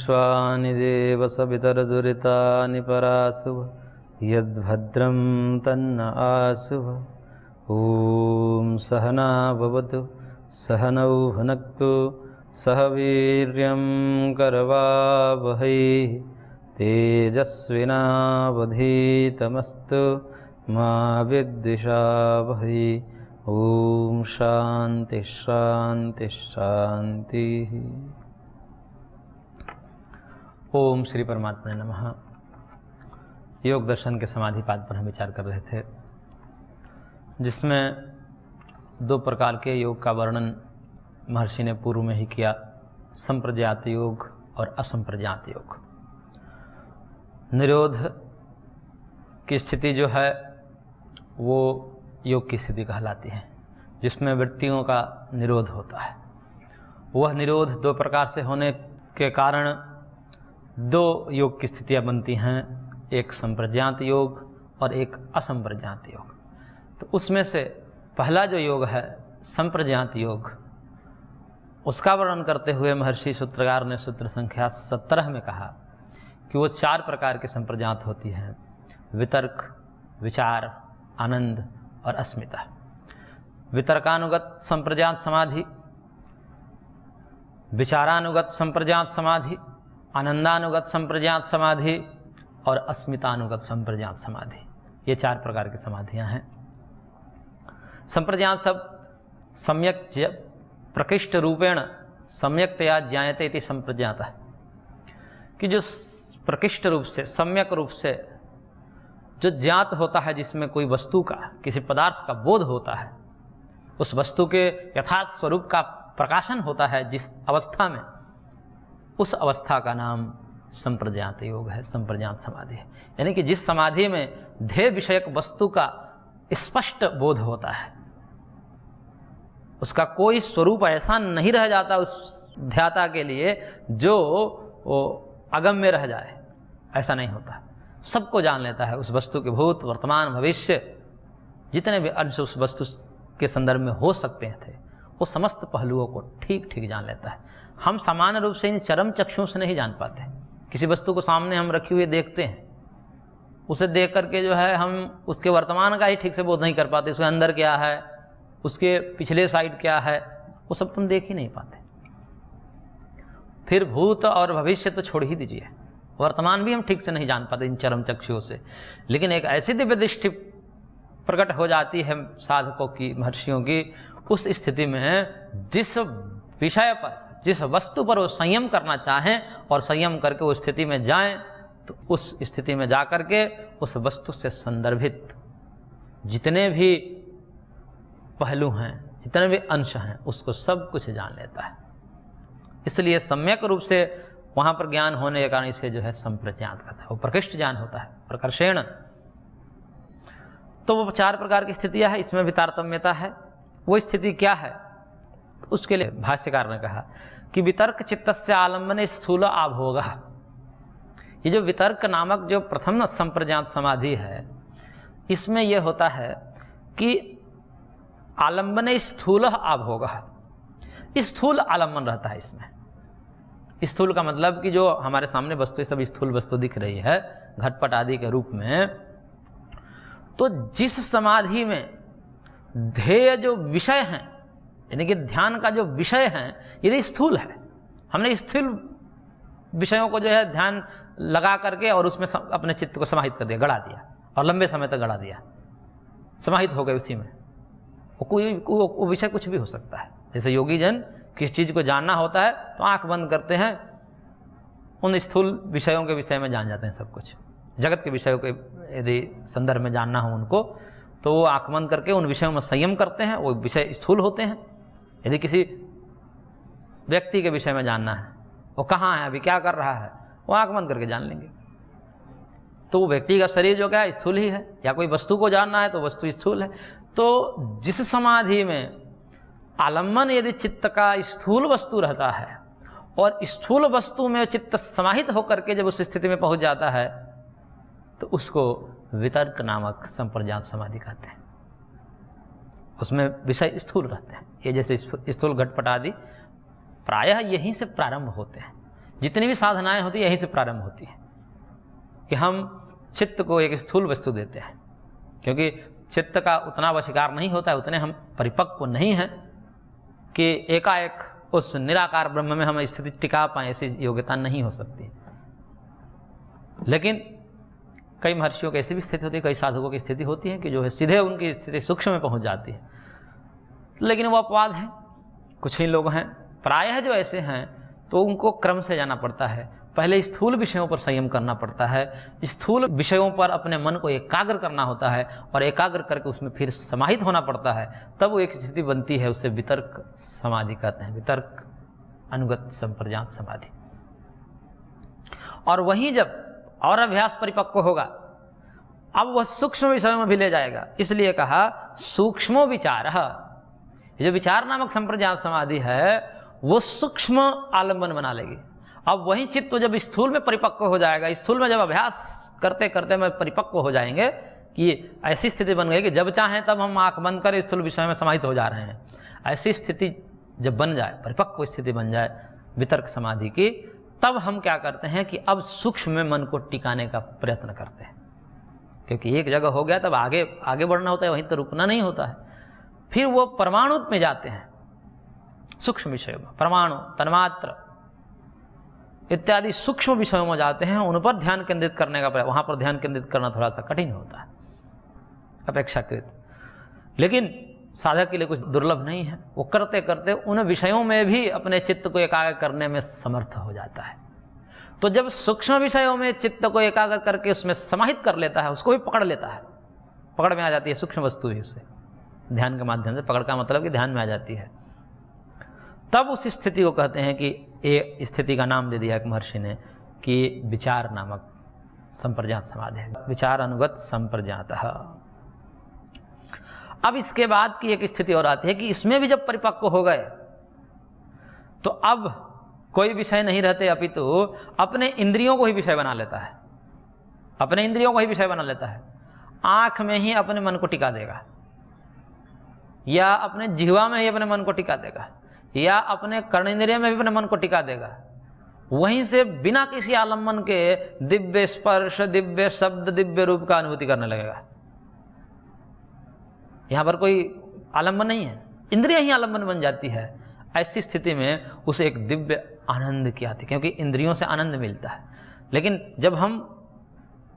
विश्वानि देव सवितरदुरितानि परासुव यद्भद्रं तन्न आसुव। ॐ सहना भवतु सहनौ भुनक्तु सह वीर्यं करवावहै तेजस्विनावधीतमस्तु मा विद्विषावहै। ओम शांति शांति शांति। ओम श्री परमात्मा नमः। योग दर्शन के समाधि पाद पर हम विचार कर रहे थे, जिसमें दो प्रकार के योग का वर्णन महर्षि ने पूर्व में ही किया, संप्रज्ञात योग और असंप्रज्ञात योग। निरोध की स्थिति जो है वो योग की स्थिति कहलाती है, जिसमें वृत्तियों का निरोध होता है। वह निरोध दो प्रकार से होने के कारण दो योग की स्थितियां बनती हैं, एक संप्रज्ञात योग और एक असंप्रज्ञात योग। तो उसमें से पहला जो योग है संप्रज्ञात योग, उसका वर्णन करते हुए महर्षि सूत्रकार ने सूत्र संख्या 17 में कहा कि वो चार प्रकार के संप्रज्ञात होती हैं: वितर्क, विचार, आनंद और अस्मिता। वितर्कानुगत संप्रज्ञात समाधि, विचारानुगत संप्रज्ञात समाधि, आनंदानुगत संप्रज्ञात समाधि और अस्मितानुगत संप्रज्ञात समाधि, ये चार प्रकार की समाधियां हैं। संप्रज्ञात शब्द सम्यक प्रकृष्ट रूपेण सम्यक्तया ज्ञायते इति संप्रज्ञातः, कि जो प्रकृष्ट रूप से, सम्यक रूप से जो ज्ञात होता है, जिसमें कोई वस्तु का, किसी पदार्थ का बोध होता है, उस वस्तु के यथार्थ स्वरूप का प्रकाशन होता है जिस अवस्था में, उस अवस्था का नाम संप्रज्ञात योग है, संप्रज्ञात समाधि है। यानी कि जिस समाधि में ध्येय विषयक वस्तु का स्पष्ट बोध होता है, उसका कोई स्वरूप ऐसा नहीं रह जाता उस ध्याता के लिए जो वो अगम्य रह जाए, ऐसा नहीं होता। सबको जान लेता है, उस वस्तु के भूत, वर्तमान, भविष्य, जितने भी अंश उस वस्तु के संदर्भ में हो सकते थे, वो समस्त पहलुओं को ठीक ठीक जान लेता है। हम सामान्य रूप से इन चरम चक्षुओं से नहीं जान पाते। किसी वस्तु को सामने हम रखी हुई देखते हैं, उसे देख करके जो है हम उसके वर्तमान का ही ठीक से बोध नहीं कर पाते। उसके अंदर क्या है, उसके पिछले साइड क्या है, वो सब तुम देख ही नहीं पाते। फिर भूत और भविष्य तो छोड़ ही दीजिए, वर्तमान भी हम ठीक से नहीं जान पाते इन चरम चक्षुओं से। लेकिन एक ऐसी दिव्य दृष्टि प्रकट हो जाती है साधकों की, महर्षियों की, उस स्थिति में जिस विषय पर, जिस वस्तु पर वो संयम करना चाहें और संयम करके उस स्थिति में जाएं, तो उस स्थिति में जा करके उस वस्तु से संदर्भित जितने भी पहलू हैं, जितने भी अंश हैं, उसको सब कुछ जान लेता है। इसलिए सम्यक रूप से वहाँ पर ज्ञान होने के कारण इसे जो है संप्रज्ञात कहता है। वो प्रकृष्ट ज्ञान होता है, प्रकर्षेण। तो वो चार प्रकार की स्थितियाँ है, इसमें भी तारतम्यता है। वो स्थिति क्या है, तो उसके लिए भाष्यकार ने कहा कि वितर्क चित्तस्य आलम्बने स्थूल आभोग। ये जो वितर्क नामक जो प्रथम संप्रज्ञात समाधि है, इसमें यह होता है कि आलम्बने स्थूल आभोग, स्थूल आलम्बन रहता है इसमें। स्थूल का मतलब कि जो हमारे सामने वस्तु, सब स्थूल वस्तु दिख रही है घटपट आदि के रूप में, तो जिस समाधि में ध्येय जो विषय हैं, यानी कि ध्यान का जो विषय है, यदि स्थूल है, हमने स्थूल विषयों को जो है ध्यान लगा करके और उसमें अपने चित्त को समाहित कर दिया, गड़ा दिया और लंबे समय तक गड़ा दिया, समाहित हो गए उसी में। वो विषय कुछ भी हो सकता है। जैसे योगी जन किस चीज़ को जानना होता है तो आंख बंद करते हैं, उन स्थूल विषयों के विषय में जान जाते हैं सब कुछ। जगत के विषयों के यदि संदर्भ में जानना हो उनको, तो वो आंख बंद करके उन विषयों में संयम करते हैं, वो विषय स्थूल होते हैं। यदि किसी व्यक्ति के विषय में जानना है, वो कहाँ है, अभी क्या कर रहा है, वो आंख बंद करके जान लेंगे। तो वो व्यक्ति का शरीर जो क्या है स्थूल ही है, या कोई वस्तु को जानना है तो वस्तु स्थूल है। तो जिस समाधि में आलम्बन यदि चित्त का स्थूल वस्तु रहता है और स्थूल वस्तु में चित्त समाहित होकर के जब उस स्थिति में पहुंच जाता है, तो उसको वितर्क नामक संप्रज्ञात समाधि कहते हैं। उसमें विषय स्थूल रहते हैं। ये जैसे स्थूल घटपट आदि प्रायः यहीं से प्रारंभ होते हैं। जितनी भी साधनाएं होती है यहीं से प्रारंभ होती है कि हम चित्त को एक स्थूल वस्तु देते हैं, क्योंकि चित्त का उतना वशीकार नहीं होता है, उतने हम परिपक्व नहीं हैं कि एकाएक उस निराकार ब्रह्म में हम स्थिति टिका पाएँ, ऐसी योग्यता नहीं हो सकती। लेकिन कई महर्षियों की ऐसी भी स्थिति होती है, कई साधकों की स्थिति होती है कि जो है सीधे उनकी स्थिति सूक्ष्म में पहुंच जाती है, लेकिन वो अपवाद है। कुछ ही लोग हैं, प्रायः जो ऐसे हैं तो उनको क्रम से जाना पड़ता है। पहले स्थूल विषयों पर संयम करना पड़ता है, स्थूल विषयों पर अपने मन को एकाग्र करना होता है और एकाग्र करके उसमें फिर समाहित होना पड़ता है, तब वो एक स्थिति बनती है, उसे वितर्क समाधि कहते हैं, वितर्क अनुगत संप्रजात समाधि। और वहीं जब और अभ्यास परिपक्व होगा, अब वह सूक्ष्म विषयों में भी ले जाएगा। इसलिए कहा सूक्ष्मो विचार, ये जो विचार नामक संप्रजात समाधि है वो सूक्ष्म आलम्बन बना लेगी। अब वही चित्त तो जब स्थूल में परिपक्व हो जाएगा, स्थूल में जब अभ्यास करते करते में परिपक्व हो जाएंगे कि ऐसी स्थिति बन गई कि जब चाहें तब हम आंख बंद कर स्थूल विषय में समाहित हो जा रहे हैं, ऐसी स्थिति जब बन जाए, परिपक्व स्थिति बन जाए वितर्क समाधि की, तब हम क्या करते हैं कि अब सूक्ष्म में मन को टिकाने का प्रयत्न करते हैं, क्योंकि एक जगह हो गया तब आगे आगे बढ़ना होता है, वहीं तो रुकना नहीं होता है। फिर वो परमाणु में जाते हैं, सूक्ष्म विषयों में, परमाणु, तन्मात्र इत्यादि सूक्ष्म विषयों में जाते हैं, उन पर ध्यान केंद्रित करने का प्रयास। वहां पर ध्यान केंद्रित करना थोड़ा सा कठिन होता है अपेक्षाकृत, लेकिन साधक के लिए कुछ दुर्लभ नहीं है। वो करते करते उन विषयों में भी अपने चित्त को एकाग्र करने में समर्थ हो जाता है। तो जब सूक्ष्म विषयों में चित्त को एकाग्र करके उसमें समाहित कर लेता है, उसको भी पकड़ लेता है, पकड़ में आ जाती है सूक्ष्म वस्तु ही, उसे ध्यान के माध्यम से पकड़ का मतलब कि ध्यान में आ जाती है, तब उस स्थिति को कहते हैं कि ये स्थिति का नाम दे दिया एक महर्षि ने कि विचार नामक संप्रजात समाधि है, विचार अनुगत संप्रजात। अब इसके बाद की एक स्थिति और आती है कि इसमें भी जब परिपक्व हो गए तो अब कोई विषय नहीं रहते, अपितु अपने इंद्रियों को ही विषय बना लेता है, अपने इंद्रियों को ही विषय बना लेता है। आँख में ही अपने मन को टिका देगा, या अपने जिह्वा में ही अपने मन को टिका देगा, या अपने कर्णेंद्रिय में भी अपने मन को टिका देगा। वहीं से बिना किसी आलम्बन के दिव्य स्पर्श, दिव्य शब्द, दिव्य रूप का अनुभूति करने लगेगा। यहाँ पर कोई आलम्बन नहीं है, इंद्रिय ही आलम्बन बन जाती है। ऐसी स्थिति में उसे एक दिव्य आनंद की आती है, क्योंकि इंद्रियों से आनंद मिलता है। लेकिन जब हम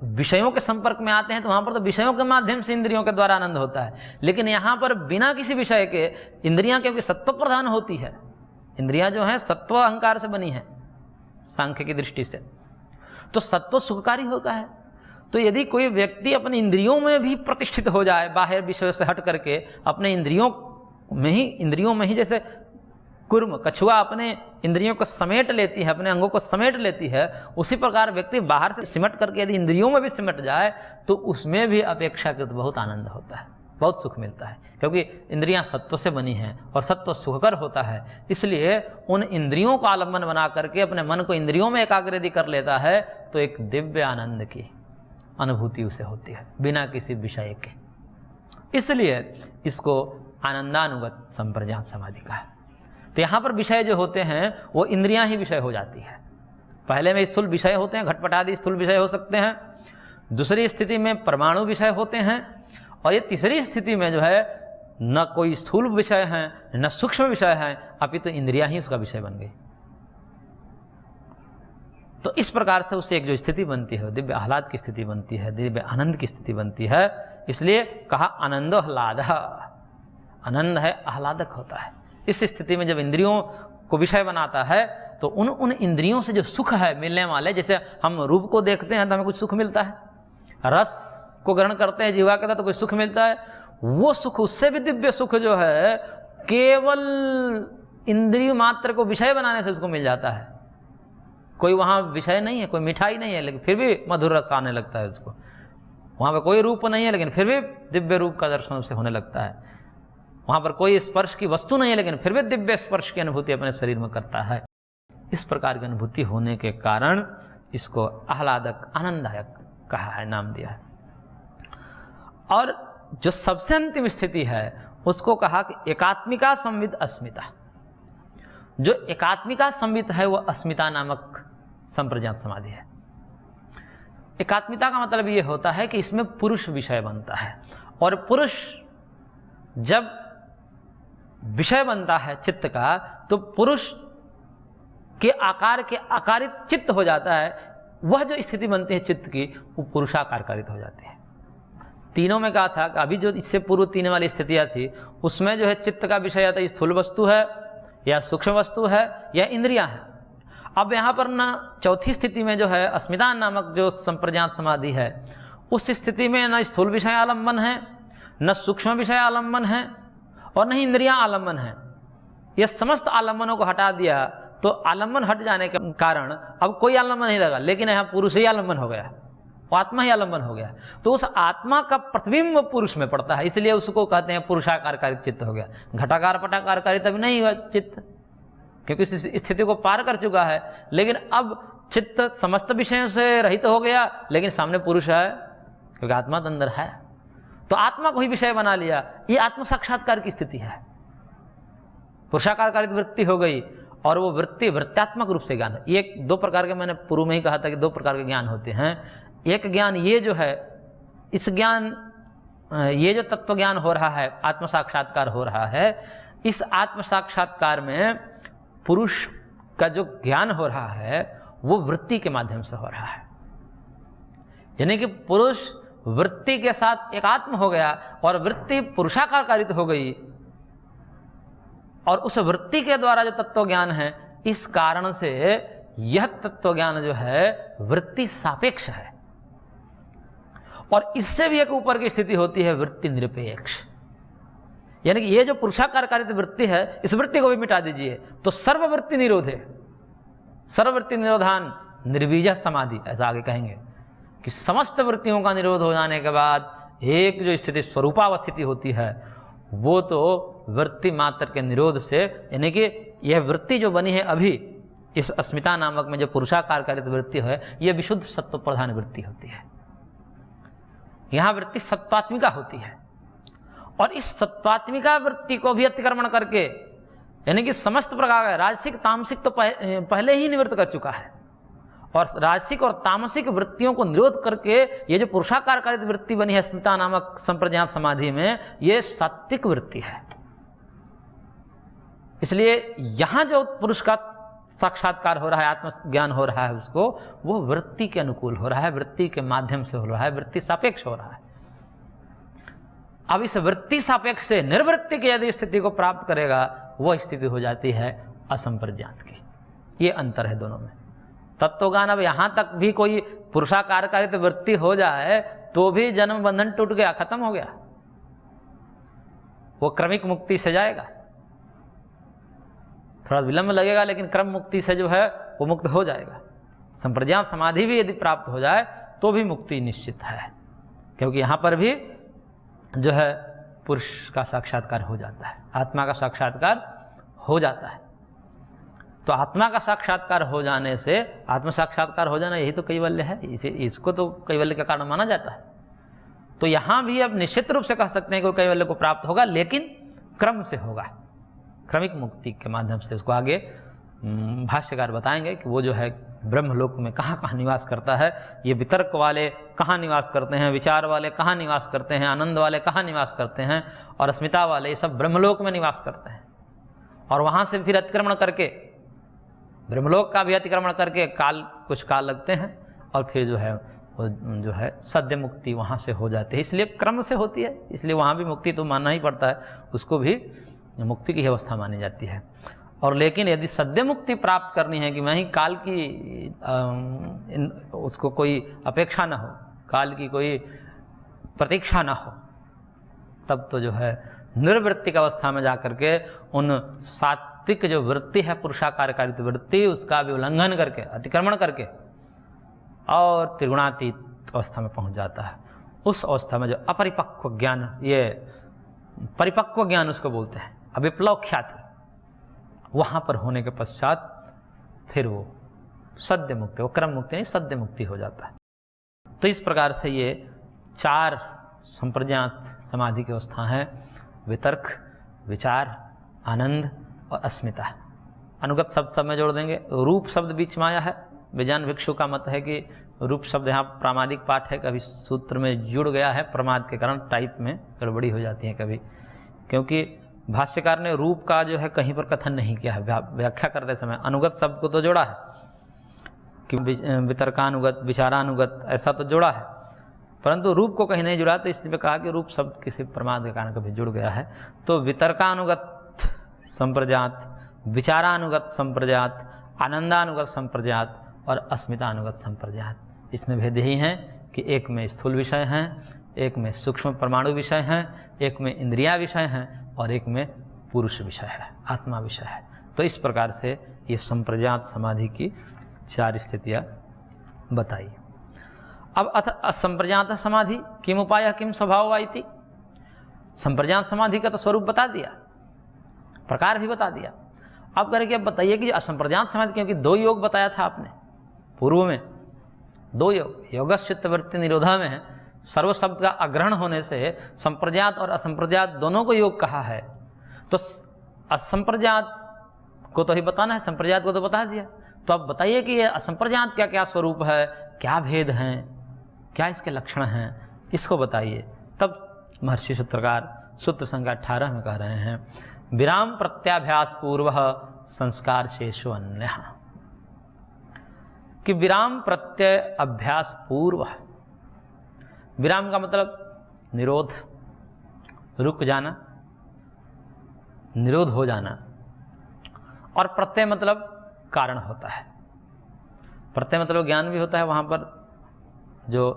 विषयों के संपर्क में आते हैं तो वहाँ पर तो विषयों के माध्यम से इंद्रियों के द्वारा आनंद होता है, लेकिन यहाँ पर बिना किसी विषय के इंद्रियाँ, क्योंकि सत्व प्रधान होती है, इंद्रियाँ जो हैं सत्व अहंकार से बनी हैं सांख्य की दृष्टि से, तो सत्व सुखकारी होता है। तो यदि कोई व्यक्ति अपनी इंद्रियों में भी प्रतिष्ठित हो जाए, बाहर विषय से हट करके अपने इंद्रियों में ही जैसे कुर्म, कछुआ अपने इंद्रियों को समेट लेती है, अपने अंगों को समेट लेती है, उसी प्रकार व्यक्ति बाहर से सिमट करके यदि इंद्रियों में भी सिमट जाए तो उसमें भी अपेक्षाकृत बहुत आनंद होता है, बहुत सुख मिलता है, क्योंकि इंद्रियां सत्व से बनी हैं और सत्व सुखकर होता है। इसलिए उन इंद्रियों को आलम्बन बना करके अपने मन को इंद्रियों में एकाग्र यदि कर लेता है तो एक दिव्य आनंद की अनुभूति उसे होती है बिना किसी विषय के। इसलिए इसको आनंदानुगत संप्रजात समाधि का है। तो यहाँ पर विषय जो होते हैं वो इंद्रियां ही विषय हो जाती है। पहले में स्थूल विषय होते हैं, घटपट आदि स्थूल विषय हो सकते हैं, दूसरी स्थिति में परमाणु विषय होते हैं, और ये तीसरी स्थिति में जो है न कोई स्थूल विषय है न सूक्ष्म विषय है, अपितु इंद्रियां ही उसका विषय बन गई। तो इस प्रकार से उससे एक जो स्थिति बनती है दिव्य आह्लाद की स्थिति बनती है, दिव्य आनंद की स्थिति बनती है। इसलिए कहा आनंदो आह्लाद, आनंद है आह्लादक होता है। इस स्थिति में जब इंद्रियों को विषय बनाता है तो उन इंद्रियों से जो सुख है मिलने वाले, जैसे हम रूप को देखते हैं तो हमें कुछ सुख मिलता है, रस को ग्रहण करते हैं जीवा के साथ तो कुछ सुख मिलता है, वो सुख, उससे भी दिव्य सुख जो है केवल इंद्रिय मात्र को विषय बनाने से उसको मिल जाता है। कोई वहाँ विषय नहीं है, कोई मिठाई नहीं है, लेकिन फिर भी मधुर रस आने लगता है उसको। वहाँ पर कोई रूप नहीं है लेकिन फिर भी दिव्य रूप का दर्शन उससे होने लगता है। वहाँ पर कोई स्पर्श की वस्तु नहीं है लेकिन फिर भी दिव्य स्पर्श की अनुभूति अपने शरीर में करता है। इस प्रकार की अनुभूति होने के कारण इसको आह्लादक, आनंददायक कहा है, नाम दिया है। और जो सबसे अंतिम स्थिति है उसको कहा कि एकात्मिका संविद अस्मिता। जो एकात्मिका संवित है वो अस्मिता नामक संप्रज्ञात समाधि है। एकात्मिता का मतलब ये होता है कि इसमें पुरुष विषय बनता है, और पुरुष जब विषय बनता है चित्त का, तो पुरुष के आकार के आकारित चित्त हो जाता है। वह जो स्थिति बनती है चित्त की, वो पुरुषाकार कारित हो जाती है। तीनों में कहा था कि अभी जो इससे पूर्व तीन वाली स्थितियां थी, उसमें जो है चित्त का विषय आता है स्थूल वस्तु है या सूक्ष्म वस्तु है या इंद्रियां हैं। अब यहाँ पर ना चौथी स्थिति में जो है अस्मिता नामक जो संप्रज्ञात समाधि है, उस स्थिति में न स्थूल विषय आलम्बन है, न सूक्ष्म विषय आलम्बन है, और न ही इंद्रियां आलम्बन है। यह समस्त आलम्बनों को हटा दिया, तो आलम्बन हट जाने के कारण अब कोई आलम्बन नहीं लगा, लेकिन यहाँ पुरुष ही आलम्बन हो गया, वो आत्मा ही आलम्बन हो गया। तो उस आत्मा का प्रतिबिंब पुरुष में पड़ता है, इसलिए उसको कहते हैं पुरुषाकार कारित चित्त हो गया। घटाकार पटाकार कारित अभी नहीं हुआ चित्त, क्योंकि इस स्थिति को पार कर चुका है। लेकिन अब चित्त समस्त विषयों से रहित हो गया, लेकिन सामने पुरुष है, क्योंकि आत्मा तो अंदर है। तो आत्मा को ही विषय बना लिया, ये आत्म साक्षात्कार की स्थिति है। पुरुषाकार कारित वृत्ति हो गई, और वो वृत्ति वृत्तात्मक रूप से ज्ञान है। एक दो प्रकार के, मैंने पूर्व में ही कहा था कि दो प्रकार के ज्ञान होते हैं। एक ज्ञान ये जो है, इस ज्ञान, ये जो तत्व ज्ञान हो रहा है, आत्म साक्षात्कार हो रहा है, इस आत्म साक्षात्कार में पुरुष का जो ज्ञान हो रहा है वो वृत्ति के माध्यम से हो रहा है। यानी कि पुरुष वृत्ति के साथ एकात्म हो गया, और वृत्ति पुरुषाकार कारित हो गई, और उस वृत्ति के द्वारा जो तत्व ज्ञान है, इस कारण से यह तत्व ज्ञान जो है वृत्ति सापेक्ष है। और इससे भी एक ऊपर की स्थिति होती है वृत्ति निरपेक्ष। यानी कि ये जो पुरुषाकार कारित वृत्ति है, इस वृत्ति को भी मिटा दीजिए तो सर्ववृत्ति निरोध है। सर्ववृत्ति निरोधान निर्बीज समाधि, ऐसा आगे कहेंगे कि समस्त वृत्तियों का निरोध हो जाने के बाद एक जो स्थिति स्वरूपावस्थिति होती है, वो तो वृत्ति मात्र के निरोध से, यानी कि यह वृत्ति जो बनी है अभी इस अस्मिता नामक में, जो पुरुषाकार कारित वृत्ति है, यह विशुद्ध सत्व प्रधान वृत्ति होती है। यहाँ वृत्ति सत्वात्मिका होती है, और इस सत्वात्मिका वृत्ति को भी अतिक्रमण करके, यानी कि समस्त प्रकार का राजसिक तामसिक तो पहले ही निवृत्त कर चुका है, और राजसिक और तामसिक वृत्तियों को निरोध करके ये जो पुरुषाकार कारित वृत्ति बनी है अस्मिता नामक संप्रज्ञात समाधि में, ये सात्विक वृत्ति है। इसलिए यहाँ जो पुरुष का साक्षात्कार हो रहा है, आत्मज्ञान हो रहा है, उसको वो वृत्ति के अनुकूल हो रहा है, वृत्ति के माध्यम से हो रहा है, वृत्ति सापेक्ष हो रहा है। अब इस वृत्ति सापेक्ष से निर्वृत्ति की यदि स्थिति को प्राप्त करेगा, वह स्थिति हो जाती है असंप्रज्ञात की। ये अंतर है दोनों में। तत्वज्ञान, अब यहाँ तक भी कोई पुरुषाकार कारित वृत्ति हो जाए तो भी जन्म बंधन टूट गया, खत्म हो गया, वो क्रमिक मुक्ति से जाएगा। थोड़ा विलंब लगेगा, लेकिन क्रम मुक्ति से जो है वो मुक्त हो जाएगा। संप्रज्ञात समाधि भी यदि प्राप्त हो जाए तो भी मुक्ति निश्चित है, क्योंकि यहाँ पर भी जो है पुरुष का साक्षात्कार हो जाता है, आत्मा का साक्षात्कार हो जाता है। तो आत्मा का साक्षात्कार हो जाने से, आत्म साक्षात्कार हो जाना यही तो कैवल्य है, इसको तो कैवल्य का कारण माना जाता है। तो यहाँ भी अब निश्चित रूप से कह सकते हैं कि कैवल्य को प्राप्त होगा, लेकिन क्रम से होगा, क्रमिक मुक्ति के माध्यम से। उसको आगे भाष्यकार बताएंगे कि वो जो है ब्रह्मलोक में कहाँ कहाँ निवास करता है, ये वितर्क वाले कहाँ निवास करते हैं, विचार वाले कहाँ निवास करते हैं, आनंद वाले कहाँ निवास करते हैं, और अस्मिता वाले, ये सब ब्रह्मलोक में निवास करते हैं। और वहाँ से फिर अतिक्रमण करके, ब्रह्मलोक का भी अतिक्रमण करके कुछ काल लगते हैं, और फिर जो है वो जो है सद्य मुक्ति वहाँ से हो जाती है। इसलिए क्रम से होती है, इसलिए वहाँ भी मुक्ति तो मानना ही पड़ता है, उसको भी मुक्ति की अवस्था मानी जाती है। और लेकिन यदि सद्य मुक्ति प्राप्त करनी है कि मैं ही काल की उसको कोई अपेक्षा ना हो, काल की कोई प्रतीक्षा ना हो, तब तो जो है निर्वृत्ति की अवस्था में जाकर के उन सात्विक जो वृत्ति है, पुरुषाकार कारित वृत्ति, उसका भी उल्लंघन करके, अतिक्रमण करके, और त्रिगुणातीत अवस्था में पहुंच जाता है। उस अवस्था में जो अपरिपक्व ज्ञान, ये परिपक्व ज्ञान उसको बोलते हैं, अविप्लव ख्याति, वहाँ पर होने के पश्चात फिर वो सद्य मुक्ति, वो क्रम मुक्ति नहीं सद्य मुक्ति हो जाता है। तो इस प्रकार से ये 4 संप्रज्ञात समाधि की अवस्था है: वितर्क, विचार, आनंद और अस्मिता। अनुगत शब्द सब में जोड़ देंगे। रूप शब्द बीच में आया है। विजयन भिक्षु का मत है कि रूप शब्द यहाँ प्रामादिक पाठ है, कभी सूत्र में जुड़ गया है, प्रमाद के कारण टाइप में गड़बड़ी हो जाती है कभी, क्योंकि भाष्यकार ने रूप का जो है कहीं पर कथन नहीं किया है। व्याख्या करते समय अनुगत शब्द को तो जोड़ा है कि वितर्कानुगत, विचारानुगत, ऐसा तो जोड़ा है, परंतु रूप को कहीं नहीं जुड़ा, तो इसलिए कहा कि रूप शब्द किसी प्रमाद के कारण कभी जुड़ गया है। तो वितर्कानुगत संप्रजात, विचारानुगत संप्रजात, आनंदानुगत संप्रजात और अस्मितानुगत संप्रजात, इसमें भेद यही है कि एक में स्थूल विषय हैं, एक में सूक्ष्म परमाणु विषय हैं, एक में इंद्रिया विषय हैं और एक में पुरुष विषय है, आत्मा विषय है। तो इस प्रकार से ये संप्रजात समाधि की 4 स्थितियाँ बताई। अब अथ असंप्रजात समाधि किम उपाय किम स्वभाव आयति। संप्रजात समाधि का तो स्वरूप बता दिया, प्रकार भी बता दिया। अब करके अब बताइए कि असंप्रजात समाधि, क्योंकि 2 योग बताया था आपने पूर्व में, 2 योग, योगश्चित्तवृत्ति निरोधा में है, सर्व शब्द का अग्रहण होने से संप्रजात और असंप्रजात दोनों को योग कहा है। तो असंप्रजात को तो ही बताना है, संप्रजात को तो बता दिया। तो अब बताइए कि ये असंप्रजात क्या क्या स्वरूप है, क्या भेद हैं, क्या इसके लक्षण हैं, इसको बताइए। तब महर्षि सूत्रकार सूत्र संख्या 18 में कह रहे हैं, विराम प्रत्याभ्यास पूर्व संस्कार शेषो अन्य, कि विराम प्रत्यय अभ्यास पूर्व, विराम का मतलब निरोध, रुक जाना, निरोध हो जाना, और प्रत्यय मतलब कारण होता है। प्रत्यय मतलब ज्ञान भी होता है, वहाँ पर जो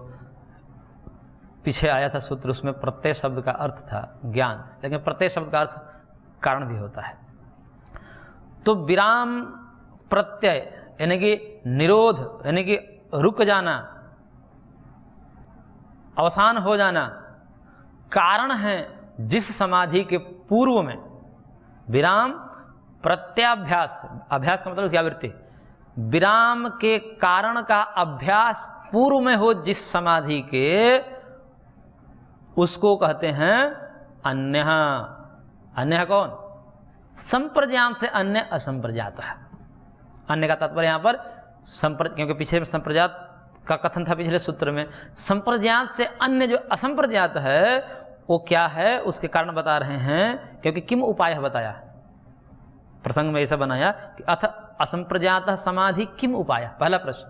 पीछे आया था सूत्र, उसमें प्रत्यय शब्द का अर्थ था ज्ञान, लेकिन प्रत्यय शब्द का अर्थ कारण भी होता है। तो विराम प्रत्यय यानी कि निरोध, यानी कि रुक जाना, अवसान हो जाना, कारण है जिस समाधि के पूर्व में विराम प्रत्याभ्यास, अभ्यास का मतलब क्या वृत्ति, विराम के कारण का अभ्यास पूर्व में हो जिस समाधि के, उसको कहते हैं अन्य। अन्य कौन? संप्रजात से अन्य असंप्रजात है। अन्य का तात्पर्य यहाँ पर क्योंकि पीछे में संप्रजात का कथन था पिछले सूत्र में, संप्रजात से अन्य जो असंप्रजात है वो क्या है, उसके कारण बता रहे हैं। क्योंकि किम उपाय बताया, प्रसंग में ऐसा बनाया कि अथ असंप्रजात समाधि किम उपाय, पहला प्रश्न,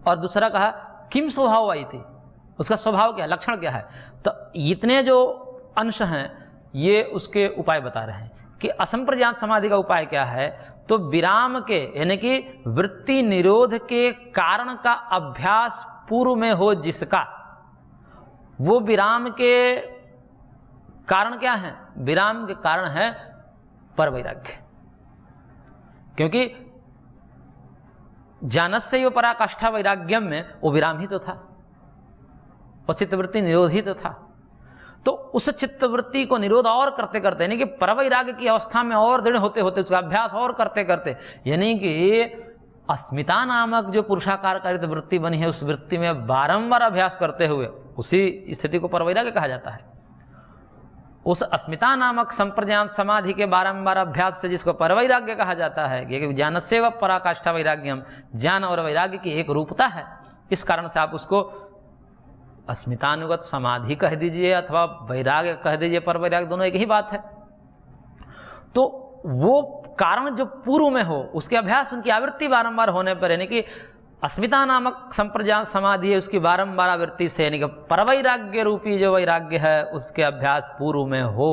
और दूसरा कहा किम स्वभाव आई थी, उसका स्वभाव क्या है, लक्षण क्या है। तो इतने जो अंश हैं ये उसके उपाय बता रहे हैं कि असंप्रजात समाधि का उपाय क्या है। तो विराम के यानी कि वृत्ति निरोध के कारण का अभ्यास पूर्व में हो जिसका, वो विराम के कारण क्या है, विराम के कारण है पर वैराग्य। क्योंकि जानस्य यो पराकाष्ठा वैराग्यम में वो विराम ही तो था, और चित्तवृत्ति निरोध ही तो था। तो उस चित्तवृत्ति को निरोध और करते करते, यानी कि परवैराग्य की अवस्था में और दृढ़ होते होते, उसका अभ्यास और करते करते, यानी कि अस्मिता नामक जो पुरुषाकार वृत्ति बनी है, उस वृत्ति में बारंबार अभ्यास करते हुए उसी स्थिति को परवैराग्य कहा जाता है। उस अस्मिता नामक संप्रजात समाधि के बारंबार अभ्यास से जिसको परवैराग्य कहा जाता है, क्योंकि ज्ञानस्य व पराकाष्ठा वैराग्यम, ज्ञान और वैराग्य की एक रूपता है, इस कारण से आप उसको अस्मितानुगत समाधि कह दीजिए अथवा वैराग्य कह दीजिए, पर वैराग्य दोनों एक ही बात है। तो वो कारण जो पूर्व में हो, उसके अभ्यास, उनकी आवृत्ति बारंबार होने पर, यानी कि अस्मिता नामक संप्रजात समाधि है, उसकी बारंबार आवृत्ति से, यानी कि परवैराग्य रूपी जो वैराग्य है उसके अभ्यास पूर्व में हो,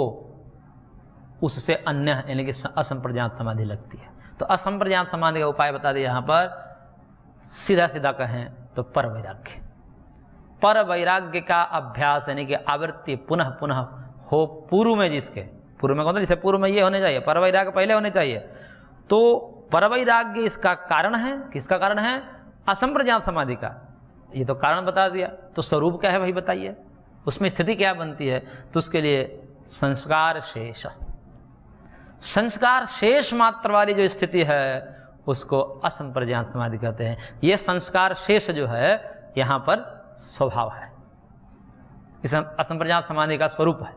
उससे अन्य यानी कि असंप्रजात समाधि लगती है। तो असंप्रजात समाधि का उपाय बता दिया यहाँ पर, सीधा सीधा कहें तो परवैराग्य। पर वैराग्य का अभ्यास यानी कि आवृत्ति पुनः पुनः हो पूर्व में, जिसके पूर्व में कौन, जैसे पूर्व में ये होने चाहिए, पर वैराग्य पहले होने चाहिए। तो पर वैराग्य इसका कारण है, किसका कारण है, असंप्रजात समाधि का। ये तो कारण बता दिया, तो स्वरूप क्या है वही बताइए, उसमें स्थिति क्या बनती है। तो उसके लिए संस्कार शेष, संस्कार शेष मात्र वाली जो स्थिति है उसको असंप्रजात समाधि कहते हैं। ये संस्कार शेष जो है यहाँ पर स्वभाव है, इस असंप्रजात समाधि का स्वरूप है।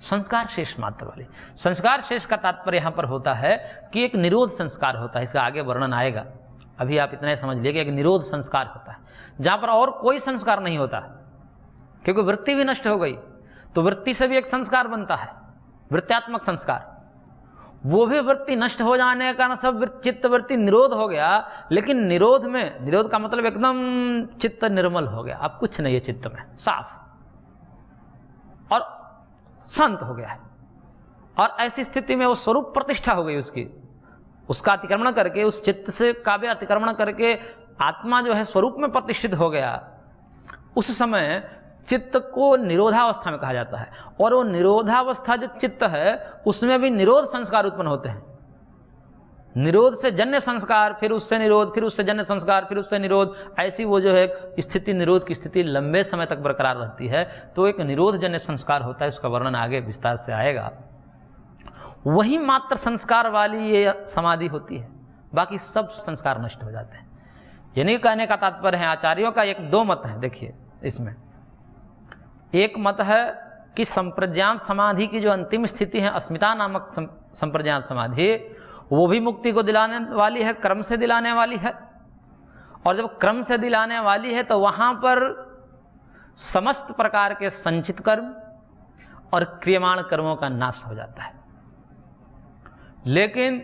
संस्कार शेष मात्र वाली। संस्कार शेष का तात्पर्य यहाँ पर होता है कि एक निरोध संस्कार होता है, इसका आगे वर्णन आएगा, अभी आप इतना ही समझ लीजिए कि एक निरोध संस्कार होता है जहाँ पर और कोई संस्कार नहीं होता, क्योंकि वृत्ति भी नष्ट हो गई तो वृत्ति से भी एक संस्कार बनता है, वृत्त्यात्मक संस्कार। वो भी वृत्ति नष्ट हो जाने के कारण सब चित्त वृत्ति निरोध हो गया, लेकिन निरोध में, निरोध का मतलब एकदम चित्त निर्मल हो गया, अब कुछ नहीं है चित्त में, साफ और शांत हो गया है। और ऐसी स्थिति में वो स्वरूप प्रतिष्ठा हो गई उसकी, उसका अतिक्रमण करके, उस चित्त से काव्य अतिक्रमण करके आत्मा जो है स्वरूप में प्रतिष्ठित हो गया। उस समय चित्त को निरोधावस्था में कहा जाता है, और वो निरोधावस्था जो चित्त है उसमें भी निरोध संस्कार उत्पन्न होते हैं। निरोध से जन्य संस्कार, फिर उससे निरोध, फिर उससे जन्य संस्कार, फिर उससे निरोध, ऐसी वो जो है स्थिति, निरोध की स्थिति लंबे समय तक बरकरार रहती है। तो एक निरोध जन्य संस्कार होता है, उसका वर्णन आगे विस्तार से आएगा। वही मात्र संस्कार वाली ये समाधि होती है, बाकी सब संस्कार नष्ट हो जाते हैं। यानी कहने का तात्पर्य है, आचार्यों का एक दो मत है। देखिए इसमें एक मत है कि संप्रज्ञात समाधि की जो अंतिम स्थिति है, अस्मिता नामक संप्रज्ञात समाधि, वो भी मुक्ति को दिलाने वाली है, क्रम से दिलाने वाली है। और जब क्रम से दिलाने वाली है तो वहाँ पर समस्त प्रकार के संचित कर्म और क्रियमाण कर्मों का नाश हो जाता है, लेकिन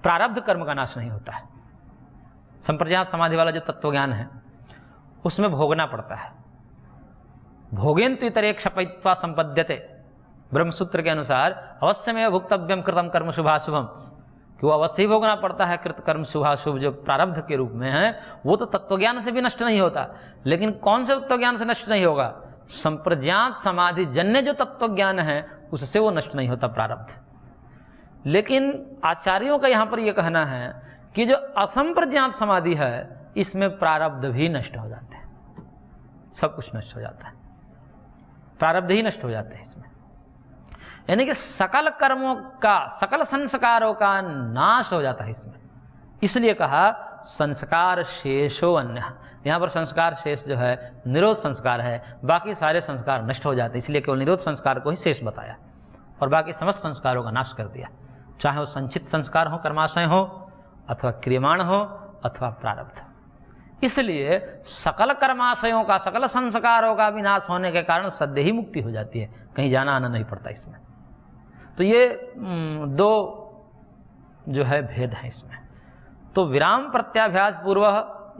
प्रारब्ध कर्म का नाश नहीं होता है। संप्रज्ञात समाधि वाला जो तत्वज्ञान है उसमें भोगना पड़ता है। भोगेन्तु इतरेक्षपयित्वा संपद्यते, ब्रह्मसूत्र के अनुसार अवश्यमेव भुक्तव्यम कृतम कर्म शुभाशुभम, कि वो अवश्य ही भोगना पड़ता है। कृत कर्म शुभाशुभ जो प्रारब्ध के रूप में है वो तो तत्वज्ञान से भी नष्ट नहीं होता, लेकिन कौन से तत्वज्ञान से नष्ट नहीं होगा? संप्रज्ञात समाधि जन्य जो तत्वज्ञान है उससे वो नष्ट नहीं होता प्रारब्ध। लेकिन आचार्यों का यहाँ पर यह कहना है कि जो असंप्रज्ञात समाधि है इसमें प्रारब्ध भी नष्ट हो जाते हैं, सब कुछ नष्ट हो जाता है, प्रारब्ध ही नष्ट हो जाते हैं इसमें। यानी कि सकल कर्मों का, सकल संस्कारों का नाश हो जाता है इसमें। इसलिए कहा संस्कार शेषो अन्य। यहाँ पर संस्कार शेष जो है निरोध संस्कार है, बाकी सारे संस्कार नष्ट हो जाते हैं, इसलिए केवल निरोध संस्कार को ही शेष बताया और बाकी समस्त संस्कारों का नाश कर दिया, चाहे वो संचित संस्कार हो, कर्माशय हो, अथवा क्रियमाण हो, अथवा प्रारब्ध। इसलिए सकल कर्माशयों का, सकल संस्कारों का विनाश होने के कारण सद्य ही मुक्ति हो जाती है, कहीं जाना आना नहीं पड़ता इसमें। तो ये दो जो है भेद है इसमें। तो विराम प्रत्याभ्यास पूर्व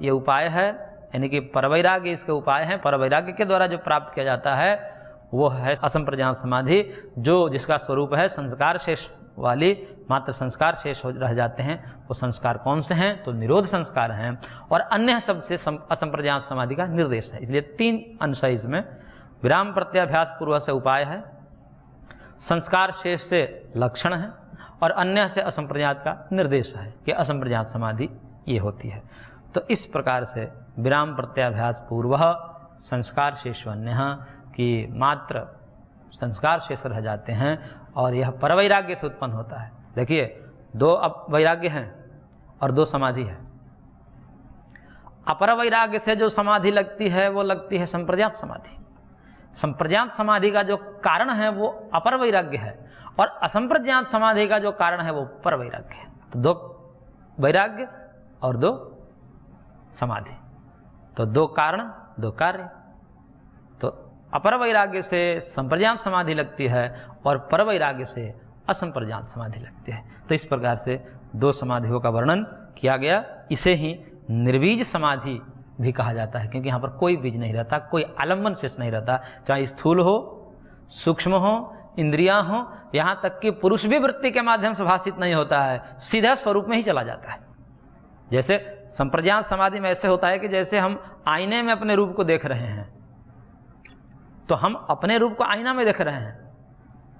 ये उपाय है, यानी कि परवैराग्य इसके उपाय हैं। परवैराग्य के द्वारा जो प्राप्त किया जाता है वो है असंप्रज्ञात समाधि, जो जिसका स्वरूप है संस्कार शेष वाली, मात्र संस्कार शेष रह जाते हैं। वो संस्कार कौन से हैं? तो निरोध संस्कार हैं, और अन्य शब्द से असंप्रज्ञात समाधि का निर्देश है। इसलिए तीन अंश है इसमें। विराम प्रत्याभ्यास पूर्व से उपाय है, संस्कार शेष से लक्षण है, और अन्य से असंप्रज्ञात का निर्देश है कि असंप्रज्ञात समाधि ये होती है। तो इस प्रकार से विराम प्रत्याभ्यास पूर्व संस्कार शेष अन्य कि मात्र संस्कार शेष रह जाते हैं, और यह परवैराग्य से उत्पन्न होता है। देखिए दो वैराग्य हैं और दो समाधि है। अपर वैराग्य से जो समाधि लगती है वो लगती है संप्रज्ञात समाधि। संप्रज्ञात समाधि का जो कारण है वो अपर वैराग्य है, और असंप्रज्ञात समाधि का जो कारण है वो पर वैराग्य है। तो दो वैराग्य और दो समाधि, तो दो कारण दो कार्य। तो अपर वैराग्य से संप्रज्ञात समाधि लगती है और पर वैराग्य से असंप्रज्ञात समाधि लगती है। तो इस प्रकार से दो समाधियों का वर्णन किया गया। इसे ही निर्बीज समाधि भी कहा जाता है, क्योंकि यहाँ पर कोई बीज नहीं रहता, कोई आलम्बन शेष नहीं रहता, चाहे स्थूल हो, सूक्ष्म हो, इंद्रियां हो, यहाँ तक कि पुरुष भी वृत्ति के माध्यम से भाषित नहीं होता है, सीधा स्वरूप में ही चला जाता है। जैसे संप्रज्ञात समाधि में ऐसे होता है कि जैसे हम आईने में अपने रूप को देख रहे हैं, तो हम अपने रूप को आईना में देख रहे हैं,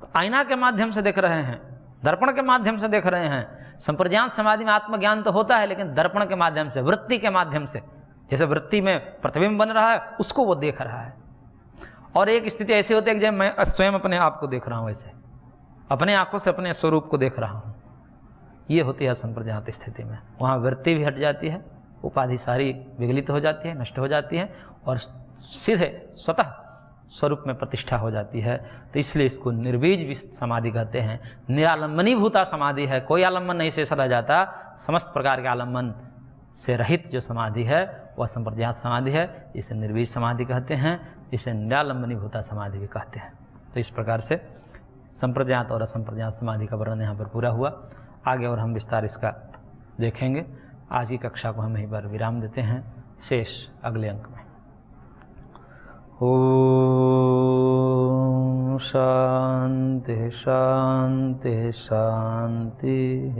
तो आईना के माध्यम से देख रहे हैं, दर्पण के माध्यम से देख रहे हैं। संप्रज्ञात समाधि में आत्मज्ञान तो होता है, लेकिन दर्पण के माध्यम से, वृत्ति के माध्यम से, जैसे वृत्ति में प्रतिबिंब बन रहा है उसको वो देख रहा है। और एक स्थिति ऐसी होती है कि जब मैं स्वयं अपने आप को देख रहा हूँ, ऐसे अपने आंखों से अपने स्वरूप को देख रहा हूँ, ये होती है संप्रज्ञात स्थिति में। वहाँ वृत्ति भी हट जाती है, उपाधि सारी विगलित हो जाती है, नष्ट हो जाती है, और सीधे स्वतः स्वरूप में प्रतिष्ठा हो जाती है। तो इसलिए इसको निर्बीज समाधि कहते हैं। निरालंबनी भूता समाधि है, कोई आलम्बन नहीं शेष रह जाता, समस्त प्रकार के आलम्बन से रहित जो समाधि है वह संप्रज्ञात समाधि है। इसे निर्बीज समाधि कहते हैं, इसे निरालंबनी भूता समाधि भी कहते हैं। तो इस प्रकार से संप्रज्ञात और असंप्रज्ञात समाधि का वर्णन यहाँ पर पूरा हुआ। आगे और हम विस्तार इसका देखेंगे। आज की कक्षा को हम यहीं पर विराम देते हैं, शेष अगले अंक में। ओम शांति शांति शांति।